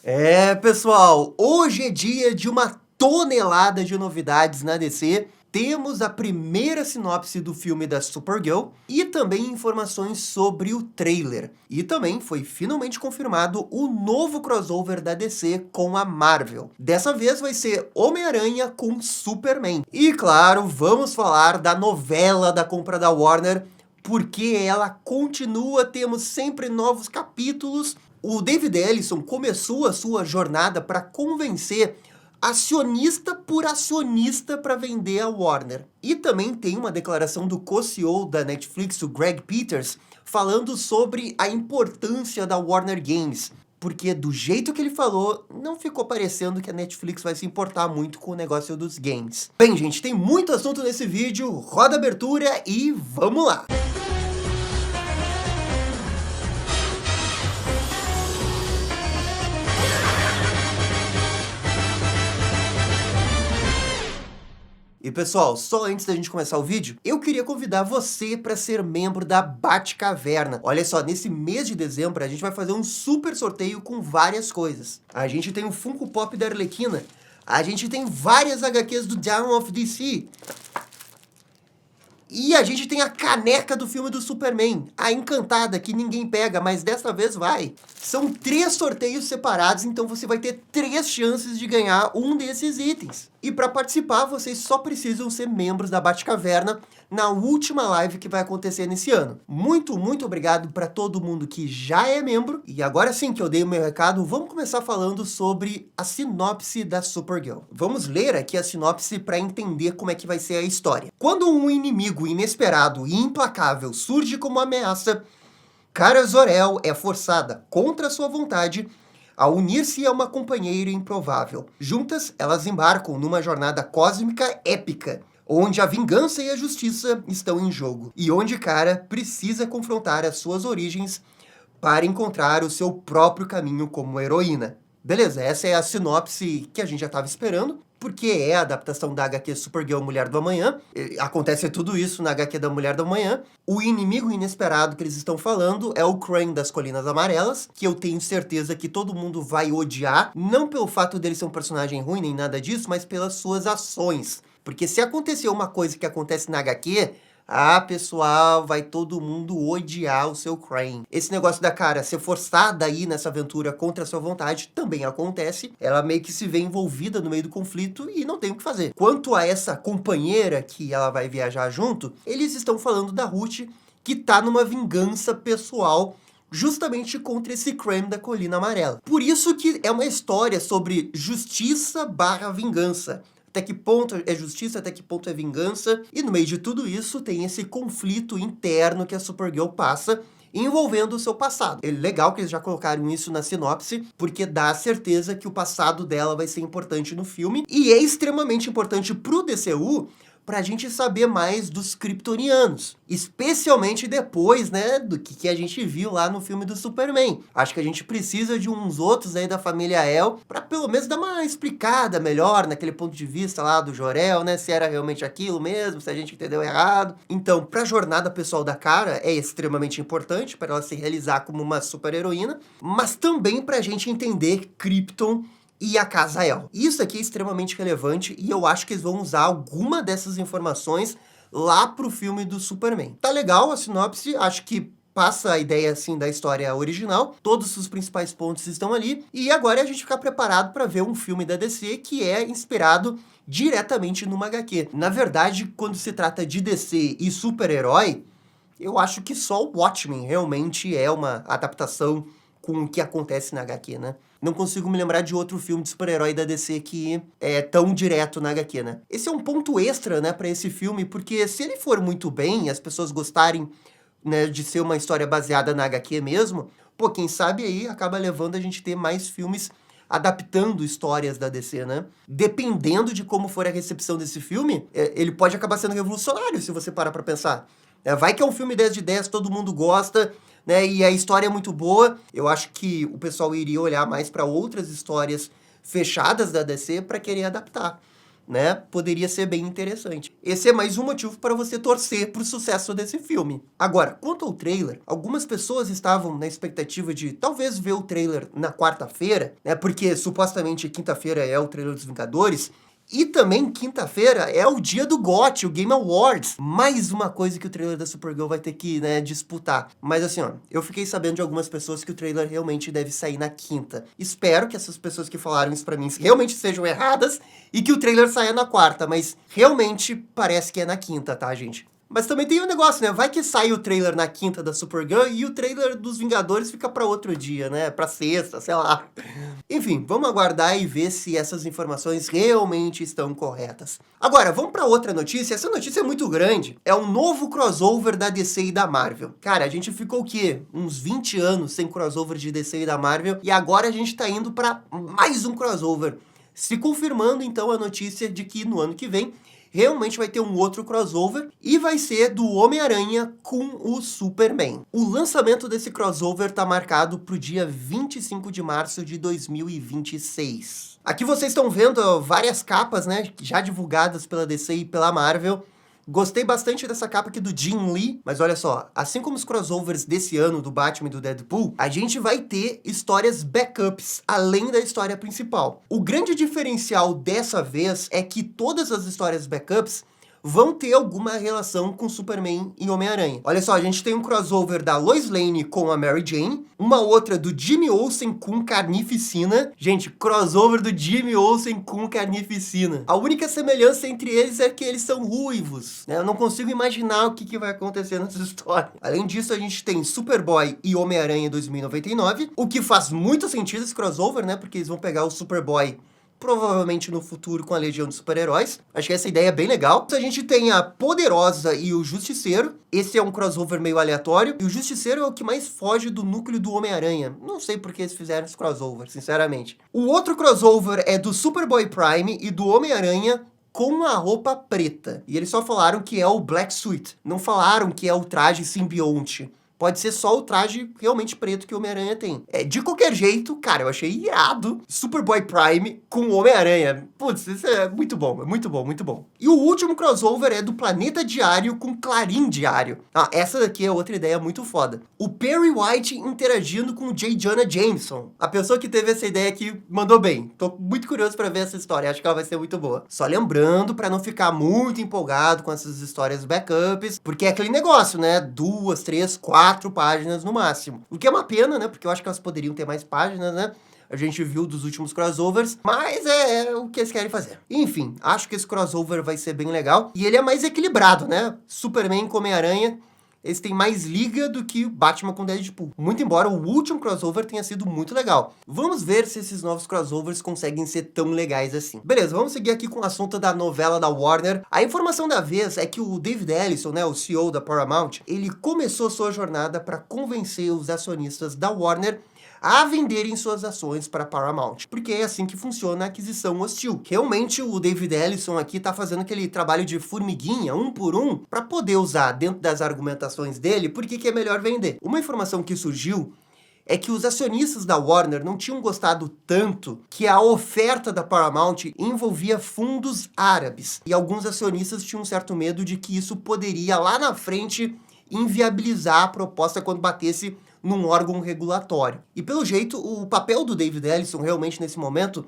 É, pessoal, hoje é dia de uma tonelada de novidades na DC. Temos a primeira sinopse do filme da Supergirl e também informações sobre o trailer. E também foi finalmente confirmado o novo crossover da DC com a Marvel. Dessa vez vai ser Homem-Aranha com Superman. E claro, vamos falar da novela da compra da Warner, porque ela continua, temos sempre novos capítulos. O David Ellison começou a sua jornada para convencer acionista por acionista para vender a Warner. E também tem uma declaração do co-CEO da Netflix, o Greg Peters, falando sobre a importância da Warner Games. Porque do jeito que ele falou, não ficou parecendo que a Netflix vai se importar muito com o negócio dos games. Bem, gente, tem muito assunto nesse vídeo, roda a abertura e vamos lá! E pessoal, só antes da gente começar o vídeo, eu queria convidar você para ser membro da Batcaverna. Olha só, nesse mês de dezembro a gente vai fazer um super sorteio com várias coisas. A gente tem o Funko Pop da Arlequina, a gente tem várias HQs do Dawn of DC, e a gente tem a caneca do filme do Superman, a encantada, que ninguém pega, mas dessa vez vai. São 3 sorteios separados, então você vai ter 3 chances de ganhar um desses itens. E para participar, vocês só precisam ser membros da Batcaverna na última live que vai acontecer nesse ano. Muito obrigado para todo mundo que já é membro. E agora sim que eu dei o meu recado, vamos começar falando sobre a sinopse da Supergirl. Vamos ler aqui a sinopse para entender como é que vai ser a história. Quando um inimigo inesperado e implacável surge como ameaça, Kara Zor-El é forçada, contra sua vontade, a unir-se a uma companheira improvável. Juntas, elas embarcam numa jornada cósmica épica, onde a vingança e a justiça estão em jogo, e onde Kara precisa confrontar as suas origens para encontrar o seu próprio caminho como heroína. Beleza, essa é a sinopse que a gente já estava esperando, porque é a adaptação da HQ Supergirl Mulher do Amanhã. Acontece tudo isso na HQ da Mulher do Amanhã. O inimigo inesperado que eles estão falando é o Crane das Colinas Amarelas, que eu tenho certeza que todo mundo vai odiar, não pelo fato dele ser um personagem ruim nem nada disso, mas pelas suas ações. Porque se acontecer uma coisa que acontece na HQ, pessoal, vai todo mundo odiar o seu Crane. Esse negócio da Kara ser forçada aí nessa aventura contra a sua vontade também acontece. Ela meio que se vê envolvida no meio do conflito e não tem o que fazer. Quanto a essa companheira que ela vai viajar junto, eles estão falando da Ruth, que tá numa vingança pessoal justamente contra esse Crane da Colina Amarela. Por isso que é uma história sobre justiça barra vingança. Até que ponto é justiça, até que ponto é vingança. E no meio de tudo isso tem esse conflito interno que a Supergirl passa, envolvendo o seu passado. É legal que eles já colocaram isso na sinopse, porque dá a certeza que o passado dela vai ser importante no filme. E é extremamente importante pro DCU, pra gente saber mais dos kryptonianos. Especialmente depois, né, do que a gente viu lá no filme do Superman. Acho que a gente precisa de uns outros aí da família El, pra pelo menos dar uma explicada melhor naquele ponto de vista lá do Jor-El, né, se era realmente aquilo mesmo, se a gente entendeu errado. Então, pra jornada pessoal da Kara, é extremamente importante para ela se realizar como uma super-heroína, mas também pra gente entender Krypton e a Casa El. Isso aqui é extremamente relevante e eu acho que eles vão usar alguma dessas informações lá pro filme do Superman. Tá legal a sinopse, acho que passa a ideia assim da história original, todos os principais pontos estão ali, e agora é a gente ficar preparado para ver um filme da DC que é inspirado diretamente numa HQ. Na verdade, quando se trata de DC e super-herói, eu acho que só o Watchmen realmente é uma adaptação com o que acontece na HQ, né? Não consigo me lembrar de outro filme de super-herói da DC que é tão direto na HQ, né? Esse é um ponto extra, né, pra esse filme, porque se ele for muito bem, as pessoas gostarem, né, de ser uma história baseada na HQ mesmo, pô, quem sabe aí acaba levando a gente ter mais filmes adaptando histórias da DC, né? Dependendo de como for a recepção desse filme, ele pode acabar sendo revolucionário, se você parar pra pensar. Vai que é um filme 10 de 10, todo mundo gosta, né, e a história é muito boa. Eu acho que o pessoal iria olhar mais para outras histórias fechadas da DC para querer adaptar. né? Poderia ser bem interessante. Esse é mais um motivo para você torcer pro sucesso desse filme. Agora, quanto ao trailer, algumas pessoas estavam na expectativa de talvez ver o trailer na quarta-feira, né? Porque supostamente quinta-feira é o trailer dos Vingadores. E também, quinta-feira, é o dia do GOT, o Game Awards. Mais uma coisa que o trailer da Supergirl vai ter que, né, disputar. Mas assim, ó, eu fiquei sabendo de algumas pessoas que o trailer realmente deve sair na quinta. Espero que essas pessoas que falaram isso pra mim realmente sejam erradas e que o trailer saia na quarta, mas realmente parece que é na quinta, tá, gente? Mas também tem um negócio, né? Vai que sai o trailer na quinta da Supergirl e o trailer dos Vingadores fica pra outro dia, né? Pra sexta, sei lá. Enfim, vamos aguardar e ver se essas informações realmente estão corretas. Agora, vamos pra outra notícia. Essa notícia é muito grande. É um novo crossover da DC e da Marvel. Cara, a gente ficou o quê? Uns 20 anos sem crossover de DC e da Marvel. E agora a gente tá indo pra mais um crossover. Se confirmando, então, a notícia de que no ano que vem realmente vai ter um outro crossover e vai ser do Homem-Aranha com o Superman. O lançamento desse crossover tá marcado pro dia 25 de março de 2026. Aqui vocês estão vendo várias capas, né, já divulgadas pela DC e pela Marvel. Gostei bastante dessa capa aqui do Jim Lee, mas olha só, assim como os crossovers desse ano do Batman e do Deadpool, a gente vai ter histórias backups, além da história principal. O grande diferencial dessa vez é que todas as histórias backups vão ter alguma relação com Superman e Homem-Aranha. Olha só, a gente tem um crossover da Lois Lane com a Mary Jane, uma outra do Jimmy Olsen com Carnificina. Gente, crossover do Jimmy Olsen com Carnificina. A única semelhança entre eles é que eles são ruivos, né? Eu não consigo imaginar o que vai acontecer nessa história. Além disso, a gente tem Superboy e Homem-Aranha 2099, o que faz muito sentido esse crossover, né? Porque eles vão pegar o Superboy provavelmente no futuro com a Legião de Super-Heróis. Acho que essa ideia é bem legal. A gente tem a Poderosa e o Justiceiro. Esse é um crossover meio aleatório. E o Justiceiro é o que mais foge do núcleo do Homem-Aranha. Não sei por que eles fizeram esse crossover, sinceramente. O outro crossover é do Superboy Prime e do Homem-Aranha com a roupa preta. E eles só falaram que é o Black Suit. Não falaram que é o traje simbionte. Pode ser só o traje realmente preto que o Homem-Aranha tem. De qualquer jeito, cara, eu achei irado Superboy Prime com o Homem-Aranha. Putz, isso é muito bom, muito bom, muito bom. E o último crossover é do Planeta Diário com Clarim Diário. Ah, essa daqui é outra ideia muito foda. O Perry White interagindo com o J. Jonah Jameson. A pessoa que teve essa ideia aqui mandou bem. Tô muito curioso pra ver essa história, acho que ela vai ser muito boa. Só lembrando pra não ficar muito empolgado com essas histórias backups, porque é aquele negócio, né? 2, 3, 4 páginas no máximo. O que é uma pena, né? Porque eu acho que elas poderiam ter mais páginas, né? A gente viu dos últimos crossovers, mas é o que eles querem fazer. Enfim, acho que esse crossover vai ser bem legal. E ele é mais equilibrado, né? Superman com Homem-Aranha, eles têm mais liga do que Batman com Deadpool. Muito embora o último crossover tenha sido muito legal. Vamos ver se esses novos crossovers conseguem ser tão legais assim. Beleza, vamos seguir aqui com o assunto da novela da Warner. A informação da vez é que o David Ellison, né, o CEO da Paramount, ele começou sua jornada para convencer os acionistas da Warner a venderem suas ações para a Paramount, porque é assim que funciona a aquisição hostil. Realmente o David Ellison aqui tá fazendo aquele trabalho de formiguinha, um por um, para poder usar dentro das argumentações dele porque que é melhor vender. Uma informação que surgiu é que os acionistas da Warner não tinham gostado tanto que a oferta da Paramount envolvia fundos árabes, e alguns acionistas tinham um certo medo de que isso poderia lá na frente inviabilizar a proposta quando batesse num órgão regulatório. E pelo jeito, o papel do David Ellison realmente nesse momento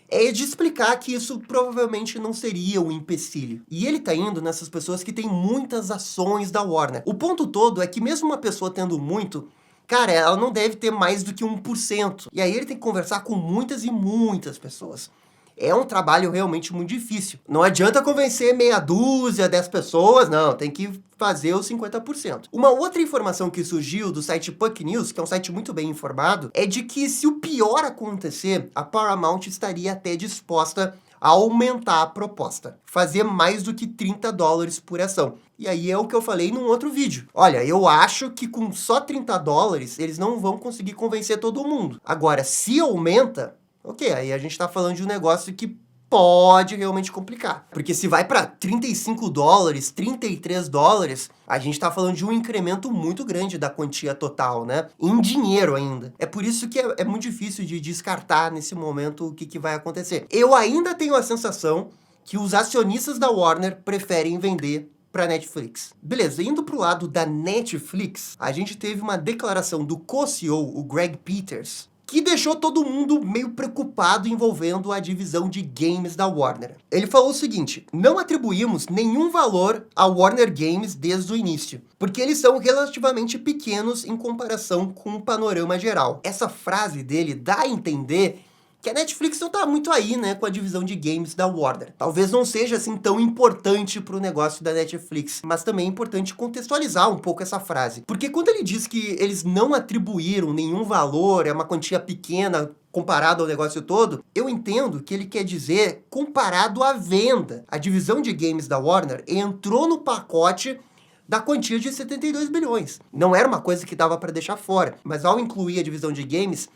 é de explicar que isso provavelmente não seria um empecilho. E ele tá indo nessas pessoas que têm muitas ações da Warner. O ponto todo é que mesmo uma pessoa tendo muito, cara, ela não deve ter mais do que 1%. E aí ele tem que conversar com muitas e muitas pessoas. É um trabalho realmente muito difícil. Não adianta convencer meia dúzia, 10 pessoas, não, tem que fazer os 50%. Uma outra informação que surgiu do site Puck News, que é um site muito bem informado, é de que se o pior acontecer, a Paramount estaria até disposta a aumentar a proposta, fazer mais do que $30 por ação. E aí é o que eu falei num outro vídeo. Olha, eu acho que com só $30 eles não vão conseguir convencer todo mundo. Agora, se aumenta, ok, aí a gente tá falando de um negócio que pode realmente complicar. Porque se vai para $35, $33, a gente tá falando de um incremento muito grande da quantia total, né? Em dinheiro ainda. É por isso que é muito difícil de descartar nesse momento o que vai acontecer. Eu ainda tenho a sensação que os acionistas da Warner preferem vender para Netflix. Beleza, indo pro lado da Netflix, a gente teve uma declaração do co-CEO, o Greg Peters, que deixou todo mundo meio preocupado envolvendo a divisão de games da Warner. Ele falou o seguinte: não atribuímos nenhum valor à Warner Games desde o início, porque eles são relativamente pequenos em comparação com o panorama geral. Essa frase dele dá a entender que a Netflix não tá muito aí, né, com a divisão de games da Warner. Talvez não seja assim tão importante pro negócio da Netflix, mas também é importante contextualizar um pouco essa frase. Porque quando ele diz que eles não atribuíram nenhum valor, é uma quantia pequena comparado ao negócio todo, eu entendo que ele quer dizer comparado à venda. A divisão de games da Warner entrou no pacote da quantia de 72 bilhões. Não era uma coisa que dava para deixar fora, mas ao incluir a divisão de games,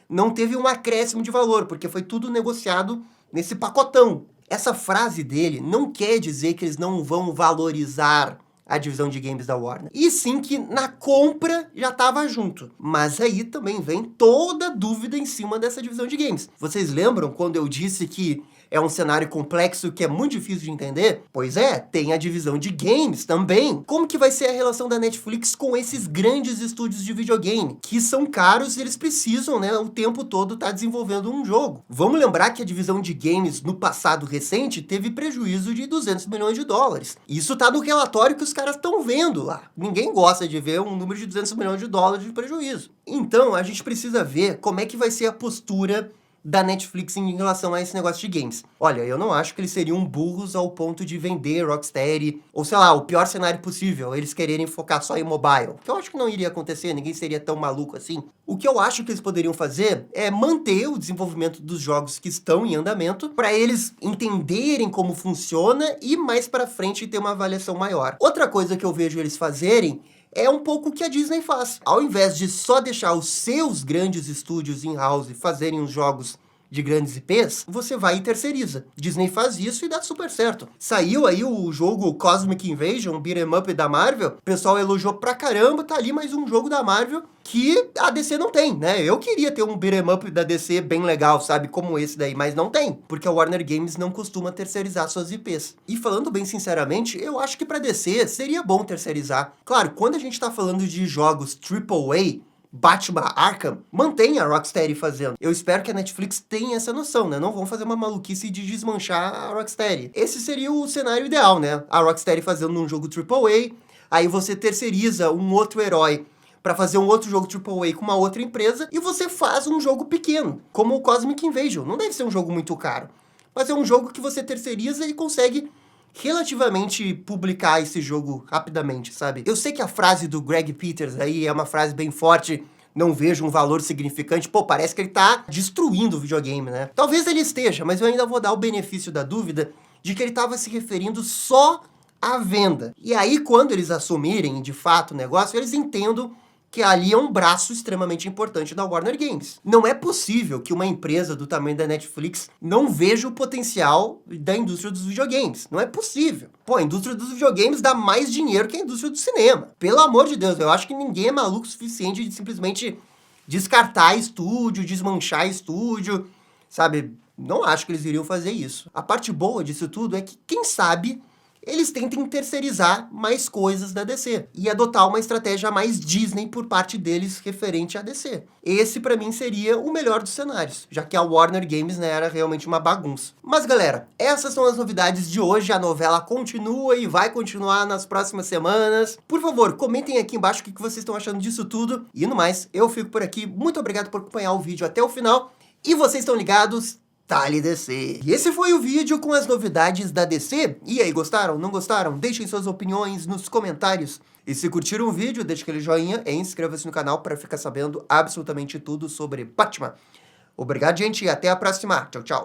não teve um acréscimo de valor, porque foi tudo negociado nesse pacotão. Essa frase dele não quer dizer que eles não vão valorizar a divisão de games da Warner, e sim que na compra já estava junto. Mas aí também vem toda a dúvida em cima dessa divisão de games. Vocês lembram quando eu disse que é um cenário complexo que é muito difícil de entender? Pois é, tem a divisão de games também. Como que vai ser a relação da Netflix com esses grandes estúdios de videogame, que são caros e eles precisam, né, o tempo todo estar desenvolvendo um jogo? Vamos lembrar que a divisão de games no passado recente teve prejuízo de 200 milhões de dólares. Isso tá no relatório que os caras estão vendo lá. Ninguém gosta de ver um número de 200 milhões de dólares de prejuízo. Então, a gente precisa ver como é que vai ser a postura da Netflix em relação a esse negócio de games. Olha, eu não acho que eles seriam burros ao ponto de vender Rocksteady, ou sei lá, o pior cenário possível, eles quererem focar só em mobile. Que eu acho que não iria acontecer, ninguém seria tão maluco assim. O que eu acho que eles poderiam fazer é manter o desenvolvimento dos jogos que estão em andamento, para eles entenderem como funciona e mais para frente ter uma avaliação maior. Outra coisa que eu vejo eles fazerem é um pouco o que a Disney faz. Ao invés de só deixar os seus grandes estúdios in-house fazerem os jogos de grandes IPs, você vai e terceiriza. Disney faz isso e dá super certo. Saiu aí o jogo Cosmic Invasion, beat'em up da Marvel, o pessoal elogiou pra caramba, tá ali mais um jogo da Marvel que a DC não tem, né? Eu queria ter um beat'em up da DC bem legal, sabe, como esse daí, mas não tem, porque a Warner Games não costuma terceirizar suas IPs. E falando bem sinceramente, eu acho que pra DC seria bom terceirizar. Claro, quando a gente tá falando de jogos AAA, Batman Arkham, mantém a Rocksteady fazendo. Eu espero que a Netflix tenha essa noção, né? Não vão fazer uma maluquice de desmanchar a Rocksteady. Esse seria o cenário ideal, né? A Rocksteady fazendo um jogo AAA, aí você terceiriza um outro herói para fazer um outro jogo AAA com uma outra empresa, e você faz um jogo pequeno, como o Cosmic Invasion. Não deve ser um jogo muito caro, mas é um jogo que você terceiriza e consegue relativamente publicar esse jogo rapidamente, sabe? Eu sei que a frase do Greg Peters aí é uma frase bem forte, não vejo um valor significante, pô, parece que ele tá destruindo o videogame, né? Talvez ele esteja, mas eu ainda vou dar o benefício da dúvida de que ele estava se referindo só à venda. E aí, quando eles assumirem, de fato, o negócio, eles entendam que ali é um braço extremamente importante da Warner Games. Não é possível que uma empresa do tamanho da Netflix não veja o potencial da indústria dos videogames. Não é possível. Pô, a indústria dos videogames dá mais dinheiro que a indústria do cinema. Pelo amor de Deus, eu acho que ninguém é maluco o suficiente de simplesmente descartar estúdio, desmanchar estúdio, sabe? Não acho que eles iriam fazer isso. A parte boa disso tudo é que, quem sabe, eles tentem terceirizar mais coisas da DC e adotar uma estratégia mais Disney por parte deles referente à DC. Esse, pra mim, seria o melhor dos cenários, já que a Warner Games, né, era realmente uma bagunça. Mas, galera, essas são as novidades de hoje. A novela continua e vai continuar nas próximas semanas. Por favor, comentem aqui embaixo o que vocês estão achando disso tudo. E no mais, eu fico por aqui. Muito obrigado por acompanhar o vídeo até o final. E vocês estão ligados? Dale DC. E esse foi o vídeo com as novidades da DC. E aí, gostaram? Não gostaram? Deixem suas opiniões nos comentários. E se curtiram o vídeo, deixe aquele joinha e inscreva-se no canal para ficar sabendo absolutamente tudo sobre Batman. Obrigado, gente, e até a próxima. Tchau, tchau.